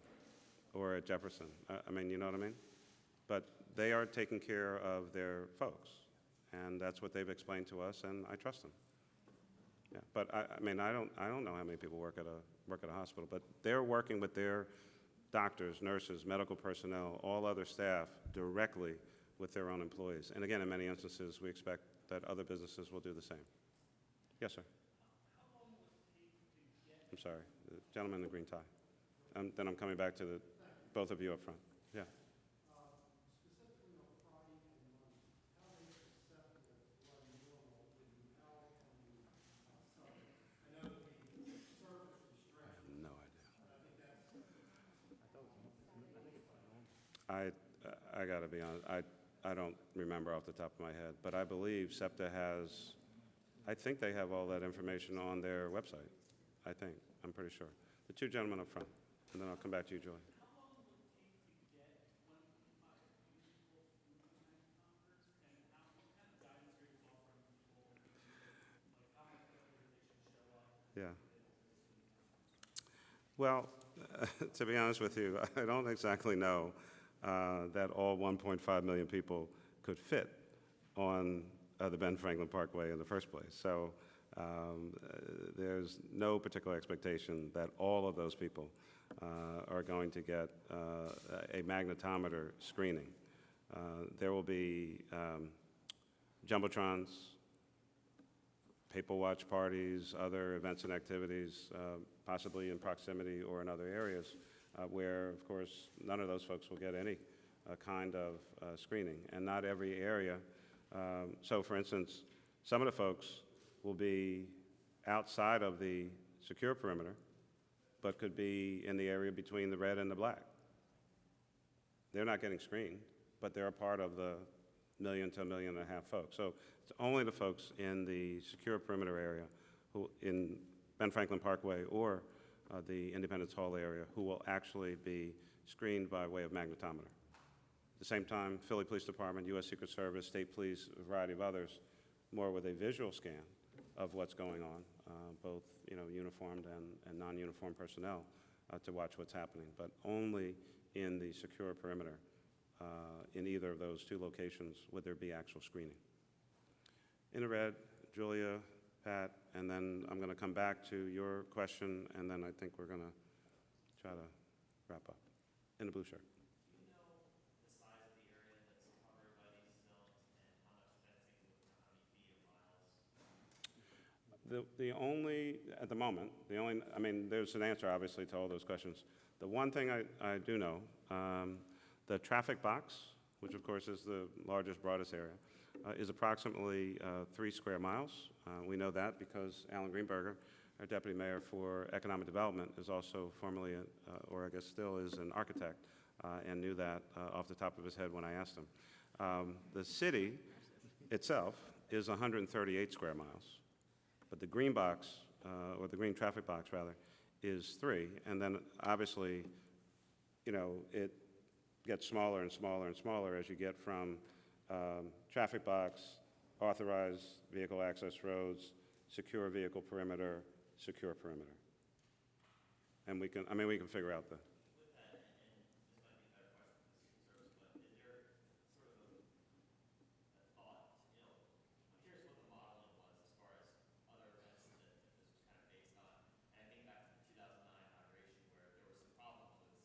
or at Jefferson. I mean, you know what I mean? But they are taking care of their folks, and that's what they've explained to us, and I trust them. Yeah, but I mean, I don't know how many people work at a hospital, but they're working with their doctors, nurses, medical personnel, all other staff directly with their own employees. And again, in many instances, we expect that other businesses will do the same. Yes, sir. I'm sorry, the gentleman in the green tie. Then I'm coming back to both of you up front. Yeah. Specifically on Friday and Monday, how they accept the run normal when you out on the Sunday? I know there'll be service restrictions. I have no idea. I think that's... I got to be honest, I don't remember off the top of my head, but I believe SEPTA has, I think they have all that information on their website. I think, I'm pretty sure. The two gentlemen up front, and then I'll come back to you, Julie. How long will it take to get 25 new people through the magnetometers? And what kind of guidance are you offering people in terms of, like, how much quicker they should show up? Yeah. Well, to be honest with you, I don't exactly know that all 1.5 million people could fit on the Ben Franklin Parkway in the first place. So there's no particular expectation that all of those people are going to get a magnetometer screening. There will be jumbotrons, paper watch parties, other events and activities, possibly in proximity or in other areas, where, of course, none of those folks will get any kind of screening, and not every area. So, for instance, some of the folks will be outside of the secure perimeter, but could be in the area between the red and the black. They're not getting screened, but they're a part of the 1 million to 1.5 million folks. So it's only the folks in the secure perimeter area who in Ben Franklin Parkway or the Independence Hall area, who will actually be screened by way of magnetometer. At the same time, Philly Police Department, U.S. Secret Service, State Police, a variety of others, more with a visual scan of what's going on, both uniformed and non-uniformed personnel, to watch what's happening, but only in the secure perimeter. In either of those two locations would there be actual screening. In the red, Julia, Pat, and then I'm going to come back to your question, and then I think we're going to try to wrap up. In the blue shirt. Do you know the size of the area that's covered by these zones and how much fencing, how many feet or miles? The only, at the moment, I mean, there's an answer, obviously, to all those questions. The one thing I do know, the traffic box, which of course is the largest, broadest area, is approximately 3 square miles. We know that because Alan Greenberger, our deputy mayor for economic development, is also formerly, or I guess still is, an architect, and knew that off the top of his head when I asked him. The city itself is 138 square miles, but the green box, or the green traffic box rather, is 3, and then obviously, it gets smaller and smaller and smaller as you get from traffic box, authorized vehicle access roads, secure vehicle perimeter, secure perimeter. And we can figure out the. With that, and this might be a better question for the Secret Service, but is there sort of a thought, I'm curious what the modeling was as far as other events that this was kind of based on. And I think back to the 2009 inauguration where there were some problems with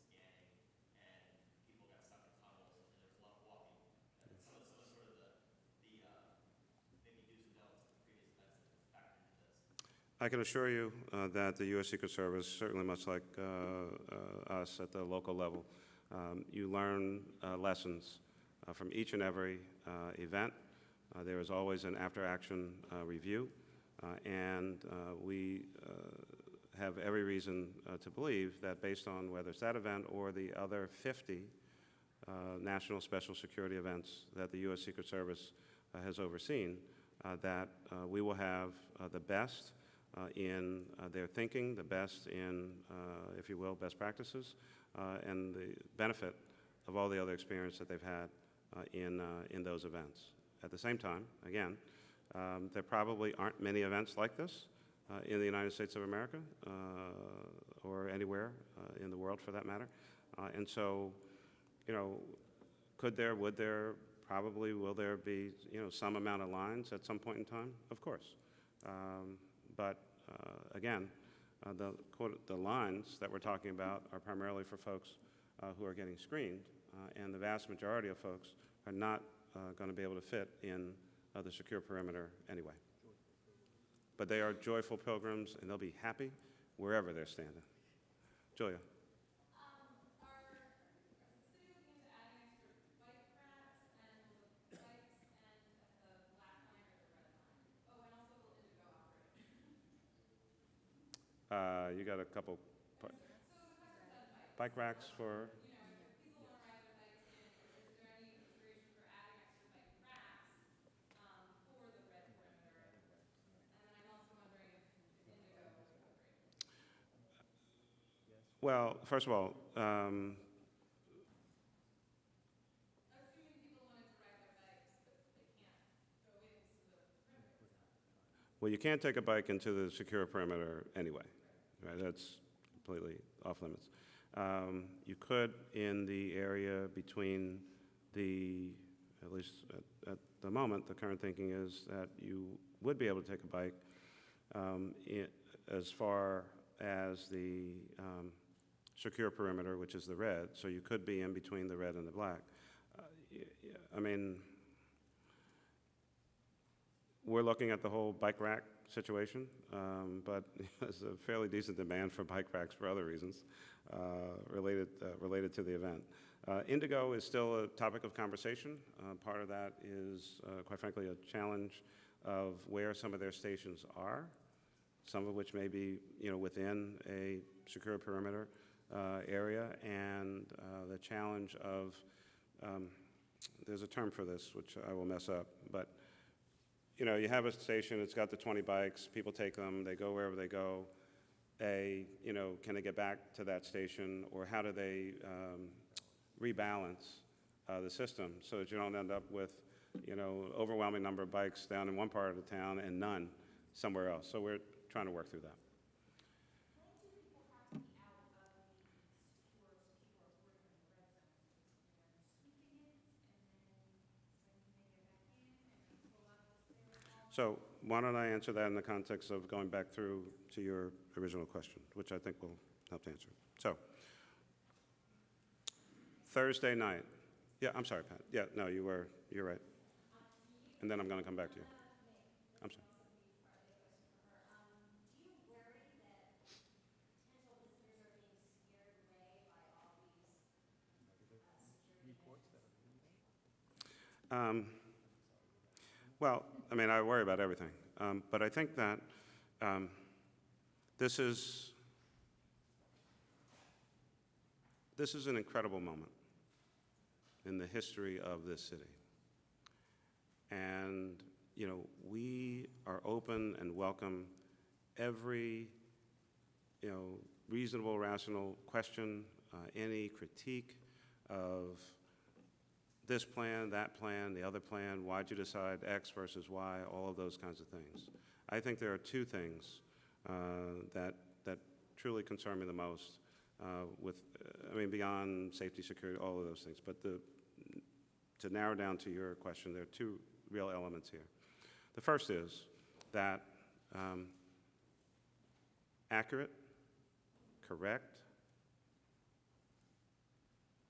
scanning and people got stuck in tunnels and there was a lot of walking. And some of sort of the maybe do's and don'ts of the previous events that factored into this. I can assure you that the U.S. Secret Service, certainly much like us at the local level, you learn lessons from each and every event. There is always an after-action review, and we have every reason to believe that based on whether it's that event or the other 50 national special security events that the U.S. Secret Service has overseen, that we will have the best in their thinking, the best in, if you will, best practices, and the benefit of all the other experience that they've had in those events. At the same time, again, there probably aren't many events like this in the United States of America or anywhere in the world for that matter. And so, could there, would there, probably will there be, some amount of lines at some point in time? Of course. But again, the lines that we're talking about are primarily for folks who are getting screened, and the vast majority of folks are not going to be able to fit in the secure perimeter anyway. But they are joyful pilgrims, and they'll be happy wherever they're standing. Julia. You got a couple bike racks for. If people want to ride their bikes in, is there any consideration for adding extra bike racks for the red perimeter? And then I'm also wondering if Indigo would be appropriate. Well, first of all, Assuming people wanted to ride their bikes, but they can't go into the perimeter itself. well, you can't take a bike into the secure perimeter anyway. Right? That's completely off limits. You could in the area between at least at the moment, the current thinking is that you would be able to take a bike as far as the secure perimeter, which is the red, so you could be in between the red and the black. I mean, we're looking at the whole bike rack situation, but there's a fairly decent demand for bike racks for other reasons related to the event. Indigo is still a topic of conversation. Part of that is, quite frankly, a challenge of where some of their stations are, some of which may be, within a secure perimeter area, and the challenge of, there's a term for this, which I will mess up, but you have a station, it's got the 20 bikes, people take them, they go wherever they go. can they get back to that station, or how do they rebalance the system so that you don't end up with, overwhelming number of bikes down in one part of the town and none somewhere else. So we're trying to work through that. When do people have to be out of the secure reporting in the red zones? Is it when they're sweeping it, and then when can they get back in and pull up the stairs? So why don't I answer that in the context of going back through to your original question, which I think will help to answer. So Thursday night. Yeah, I'm sorry, Pat. Yeah, no, you're right. And then I'm going to come back to you. I'm sorry. Do you worry that potential visitors are being scared away by all these security measures? Well, I mean, I worry about everything. But I think that this is an incredible moment in the history of this city. And, we are open and welcome every, reasonable, rational question, any critique of this plan, that plan, the other plan, why'd you decide X versus Y, all of those kinds of things. I think there are two things that truly concern me the most beyond safety, security, all of those things. But to narrow down to your question, there are two real elements here. The first is that accurate, correct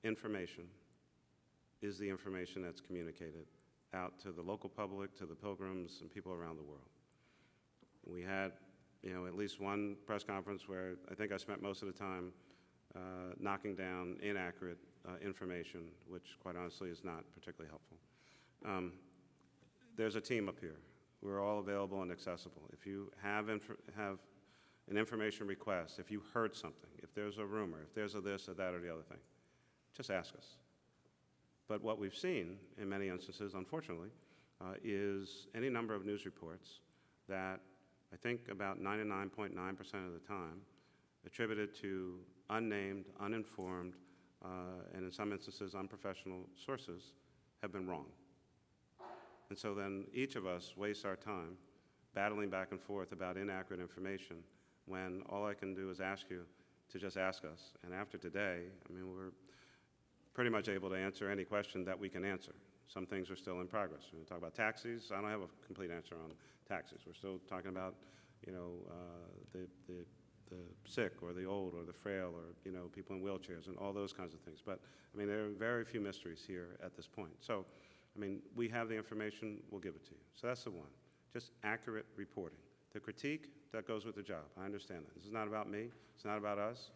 information is the information that's communicated out to the local public, to the pilgrims, and people around the world. We had, at least one press conference where I think I spent most of the time knocking down inaccurate information, which quite honestly is not particularly helpful. There's a team up here. We're all available and accessible. If you have an information request, if you heard something, if there's a rumor, if there's a this or that or the other thing, just ask us. But what we've seen in many instances, unfortunately, is any number of news reports that I think about 99.9% of the time attributed to unnamed, uninformed, and in some instances unprofessional sources have been wrong. And so then each of us wastes our time battling back and forth about inaccurate information when all I can do is ask you to just ask us. And after today, we're pretty much able to answer any question that we can answer. Some things are still in progress. When we talk about taxis, I don't have a complete answer on taxis. We're still talking about, the sick or the old or the frail or, people in wheelchairs and all those kinds of things. But, there are very few mysteries here at this point. So, we have the information, we'll give it to you. So that's the one, just accurate reporting. The critique, that goes with the job. I understand that. This is not about me. It's not about us.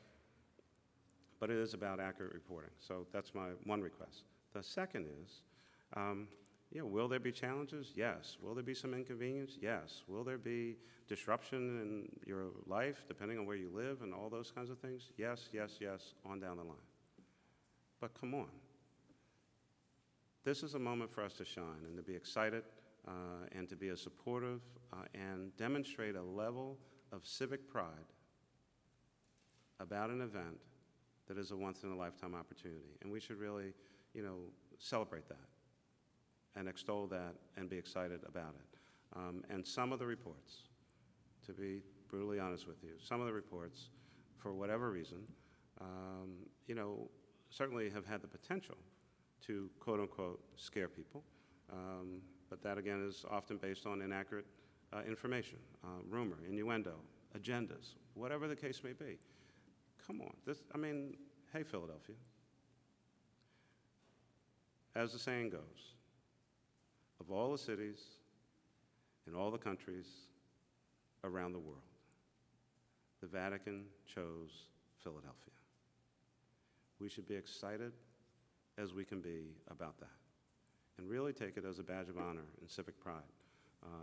But it is about accurate reporting. So that's my one request. The second is, will there be challenges? Yes. Will there be some inconvenience? Yes. Will there be disruption in your life, depending on where you live and all those kinds of things? Yes, yes, yes, on down the line. But come on. This is a moment for us to shine and to be excited and to be as supportive and demonstrate a level of civic pride about an event that is a once-in-a-lifetime opportunity. And we should really, celebrate that and extol that and be excited about it. And some of the reports, to be brutally honest with you, some of the reports, for whatever reason, certainly have had the potential to, quote-unquote, scare people. But that, again, is often based on inaccurate information, rumor, innuendo, agendas, whatever the case may be. Come on. Hey, Philadelphia. As the saying goes, of all the cities in all the countries around the world, the Vatican chose Philadelphia. We should be excited as we can be about that and really take it as a badge of honor and civic pride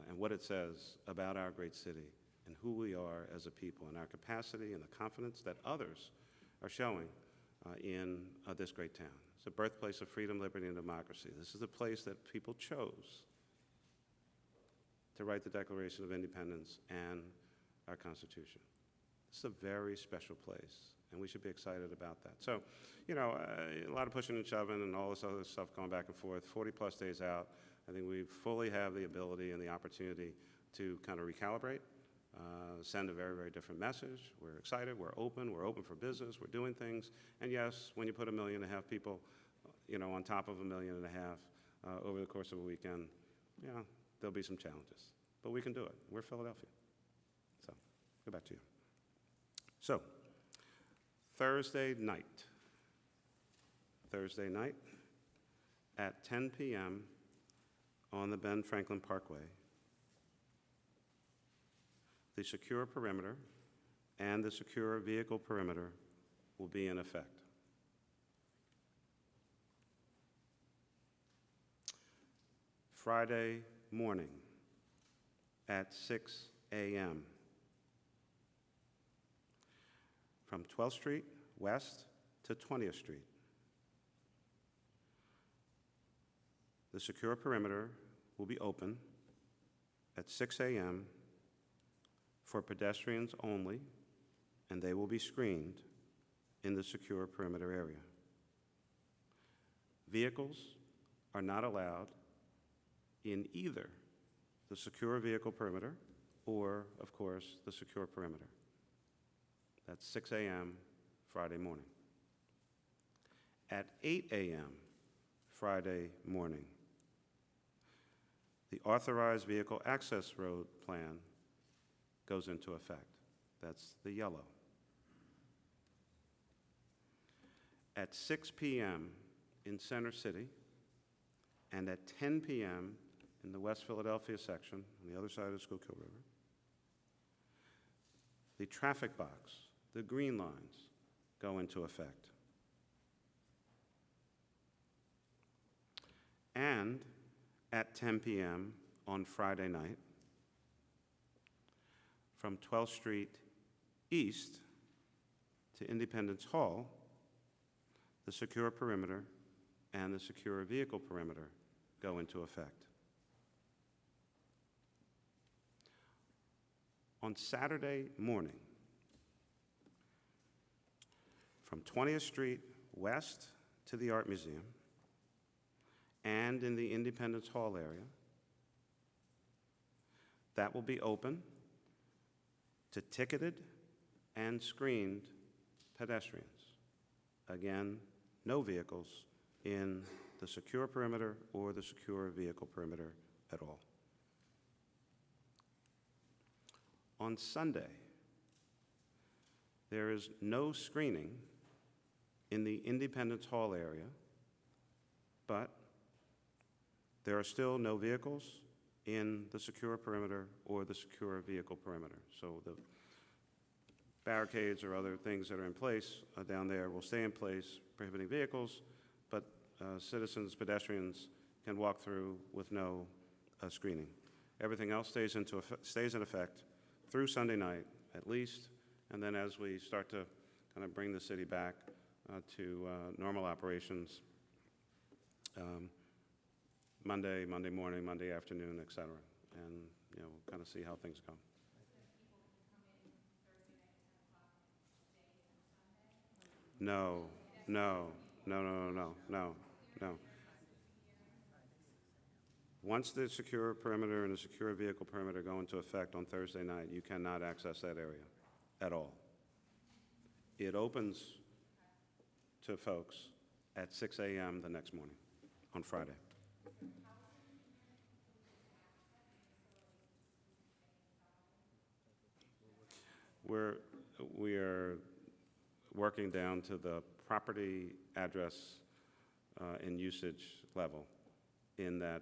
and what it says about our great city and who we are as a people and our capacity and the confidence that others are showing in this great town. It's a birthplace of freedom, liberty, and democracy. This is the place that people chose to write the Declaration of Independence and our Constitution. It's a very special place, and we should be excited about that. So, you know, a lot of pushing and shoving and all this other stuff going back and forth. 40-plus days out, I think we fully have the ability and the opportunity to kind of recalibrate, send a very, very different message. We're excited, we're open for business, we're doing things. And yes, when you put 1.5 million people, you know, on top of 1.5 million over the course of a weekend, you know, there'll be some challenges. But we can do it. We're Philadelphia. So, go back to you. So, Thursday night at 10 p.m. on the Ben Franklin Parkway, the secure perimeter and the secure vehicle perimeter will be in effect. Friday morning at 6 a.m. from 12th Street West to 20th Street. The secure perimeter will be open at 6 a.m. for pedestrians only, and they will be screened in the secure perimeter area. Vehicles are not allowed in either the secure vehicle perimeter or, of course, the secure perimeter. That's 6 a.m. Friday morning. At 8 a.m. Friday morning, the authorized vehicle access road plan goes into effect. That's the yellow. At 6 p.m. in Center City and at 10 p.m. in the West Philadelphia section, on the other side of the Schuylkill River, the traffic box, the green lines, go into effect. And at 10 p.m. on Friday night, from 12th Street East to Independence Hall, the secure perimeter and the secure vehicle perimeter go into effect. On Saturday morning, from 20th Street West to the Art Museum and in the Independence Hall area, that will be open to ticketed and screened pedestrians. Again, no vehicles in the secure perimeter or the secure vehicle perimeter at all. On Sunday, there is no screening in the Independence Hall area, but there are still no vehicles in the secure perimeter or the secure vehicle perimeter. So the barricades or other things that are in place down there will stay in place, prohibiting vehicles, but citizens, pedestrians can walk through with no screening. Everything else stays in effect through Sunday night at least, and then as we start to kind of bring the city back to normal operations, Monday morning, Monday afternoon, et cetera. And, you know, we'll kind of see how things go. No. Once the secure perimeter and the secure vehicle perimeter go into effect on Thursday night, you cannot access that area at all. It opens to folks at 6 a.m. the next morning on Friday. We are working down to the property address and usage level in that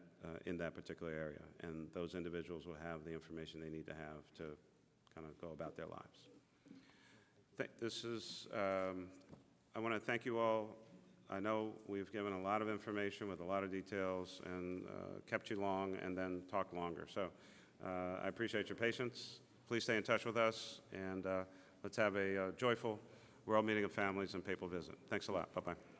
particular area, and those individuals will have the information they need to have to kind of go about their lives. I want to thank you all. I know we've given a lot of information with a lot of details and kept you long and then talked longer. So I appreciate your patience. Please stay in touch with us, and let's have a joyful World Meeting of Families and Papal visit. Thanks a lot. Bye-bye.